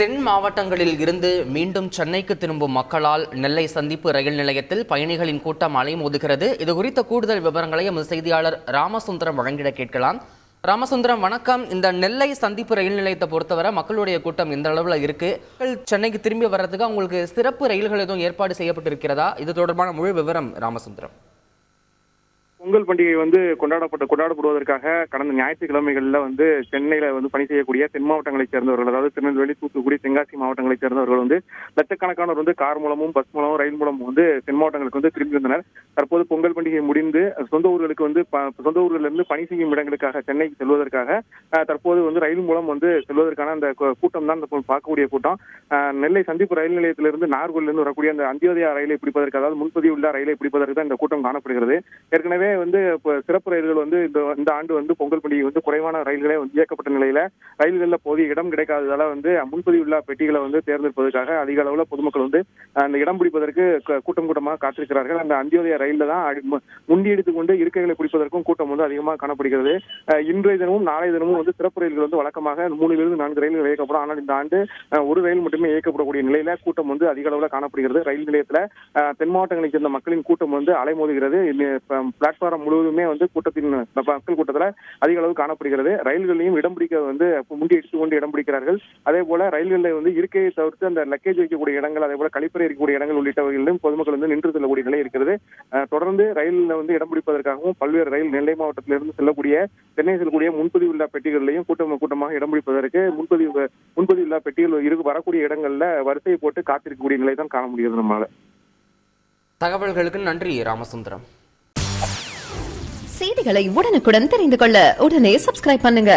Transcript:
தென் மாவட்டங்களில் இருந்து மீண்டும் சென்னைக்கு திரும்பும் மக்களால் நெல்லை சந்திப்பு ரயில் நிலையத்தில் பயணிகளின் கூட்டம் அலைமோதுகிறது. இது குறித்த கூடுதல் விவரங்களை எமது செய்தியாளர் ராமசுந்தரம் வழங்கிட கேட்கலாம். ராமசுந்தரம், வணக்கம். இந்த நெல்லை சந்திப்பு ரயில் நிலையத்தை பொறுத்தவரை மக்களுடைய கூட்டம் எந்த அளவில் இருக்கு? சென்னைக்கு திரும்பி வர்றதுக்கு அவங்களுக்கு சிறப்பு ரயில்கள் எதுவும் ஏற்பாடு செய்யப்பட்டு இருக்கிறதா? இது தொடர்பான முழு விவரம் ராமசுந்தரம். பொங்கல் பண்டிகை கொண்டாடப்படுவதற்காக கடந்த ஞாயிற்றுக்கிழமைகளில் சென்னையில பணி செய்யக்கூடிய தென் மாவட்டங்களைச் சேர்ந்தவர்கள், அதாவது திருநெல்வேலி, தூத்துக்குடி, தென்காசி மாவட்டங்களைச் சேர்ந்தவர்கள் லட்சக்கணக்கானோர் கார் மூலமும் பஸ் மூலமும் ரயில் மூலமும் தென் மாவட்டங்களுக்கு திரும்பி வந்தனர். தற்போது பொங்கல் பண்டிகை முடிந்து சொந்த ஊர்களுக்கு சொந்த ஊர்களிலிருந்து பணி செய்யும் இடங்களுக்காக சென்னைக்கு செல்வதற்காக தற்போது ரயில் மூலம் செல்வதற்கான அந்த கூட்டம் தான் பார்க்கக்கூடிய கூட்டம். நெல்லை சந்திப்பு ரயில் நிலையத்திலிருந்து நாகர்கோவிலிருந்து வரக்கூடிய அந்த அந்தியோதயா ரயிலை பிடிப்பதற்கு, அதாவது முன்பதிவு உள்ள ரயிலை பிடிப்பதற்கு தான் இந்த கூட்டம் காணப்படுகிறது. ஏற்கனவே சிறப்பு ரயில்கள் இந்த ஆண்டு பொங்கல் பண்டிகை குறைவான ரயில்களே இயக்கப்பட்ட நிலையில ரயில்களில் போதிய இடம் கிடைக்காததால முன்பதிவுள்ள பெட்டிகளை தேர்ந்தெடுப்பதற்காக அதிக அளவுல பொதுமக்கள் அந்த இடம் பிடிப்பதற்கு கூட்டமாக காத்திருக்கிறார்கள். அந்த அந்தியோதய ரயில்ல தான் முண்டியெடுத்துக் கொண்டு இருக்கைகளை பிடிப்பதற்கும் கூட்டம் அதிகமாக காணப்படுகிறது. இன்றைய தினமும் நாளைய தினமும் சிறப்பு ரயில்கள் வழக்கமாக 3-4 ரயில்கள் இயக்கப்படும். ஆனால் இந்த ஆண்டு ஒரு ரயில் மட்டுமே இயக்கப்படக்கூடிய நிலையில கூட்டம் அதிக அளவுல காணப்படுகிறது. ரயில் நிலையத்துல தென் மாவட்டங்களைச் சேர்ந்த மக்களின் கூட்டம் அலைமோதுகிறது. பிளாட்பாரம் முழுவதுமே கூட்டத்தின் மக்கள் கூட்டத்தில் அதிக அளவு காணப்படுகிறது. ரயில்களையும் இடம் பிடிக்க முண்டி எடுத்துக்கொண்டு இடம் பிடிக்கிறார்கள். அதே போல ரயில்களில் இருக்கையை தவிர்த்து அந்த லக்கேஜ் வைக்கக்கூடிய இடங்கள், அதே போல கழிப்பறை இருக்கக்கூடிய இடங்கள் உள்ளிட்டவைகளிலும் பொதுமக்கள் நின்று செல்லக்கூடிய நிலை இருக்கிறது. தொடர்ந்து ரயிலில் இடம் பிடிப்பதற்காகவும் பல்வேறு ரயில் நெல்லை மாவட்டத்திலிருந்து செல்லக்கூடிய சென்னை செல்லக்கூடிய முன்பதிவு இல்லா பெட்டிகளிலையும் கூட்டமாக இடம் பிடிப்பதற்கு முன்பதிவு இல்லா பெட்டிகள் வரக்கூடிய இடங்கள்ல வரிசையை போட்டு காத்திருக்கக்கூடிய நிலை தான் காண முடிகிறது. நம்மளால தகவல்களுக்கு நன்றி ராமசுந்தரம். செய்திகளை உடனுக்குடன் தெரிந்து கொள்ள உடனே சப்ஸ்கிரைப் பண்ணுங்க.